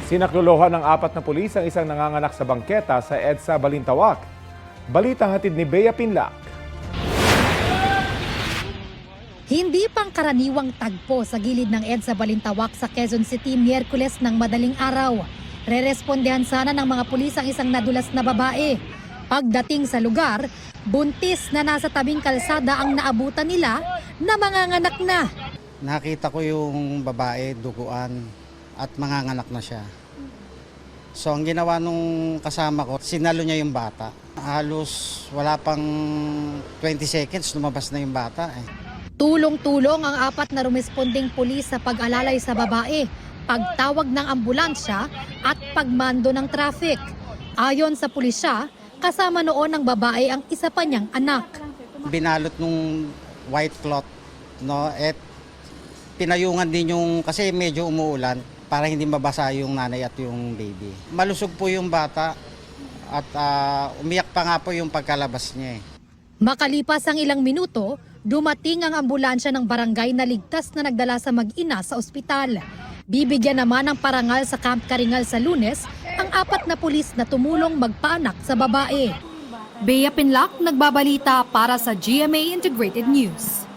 Sinaklolohan ng 4 na pulis ang isang nanganganak sa bangketa sa EDSA Balintawak. Balitang hatid ni Bea Pinlac. Hindi pangkaraniwang tagpo sa gilid ng EDSA Balintawak sa Quezon City Miyerkules ng madaling araw. Rerespondehan sana ng mga pulis ang isang nadulas na babae. Pagdating sa lugar, buntis na nasa tabing kalsada ang naabutan nila na manganganak na. Nakita ko yung babae, duguan at manganganak na siya. So ang ginawa nung kasama ko, sinalo niya yung bata. Halos wala pang 20 seconds, lumabas na yung bata. Tulong-tulong ang 4 na rumesponding pulis sa pag-alalay sa babae, pagtawag ng ambulansya at pagmando ng traffic. Ayon sa pulisya, kasama noon ng babae ang isa pa niyang anak. Binalot nung white cloth, no? At pinayungan din yung, kasi medyo umuulan, para hindi mabasa yung nanay at yung baby. Malusog po yung bata at umiyak pa nga po yung pagkalabas niya. Makalipas ang ilang minuto, dumating ang ambulansya ng barangay na ligtas na nagdala sa mag-ina sa ospital. Bibigyan naman ng parangal sa Camp Karingal sa Lunes ang 4 na pulis na tumulong magpaanak sa babae. Bea Pinlac, nagbabalita para sa GMA Integrated News.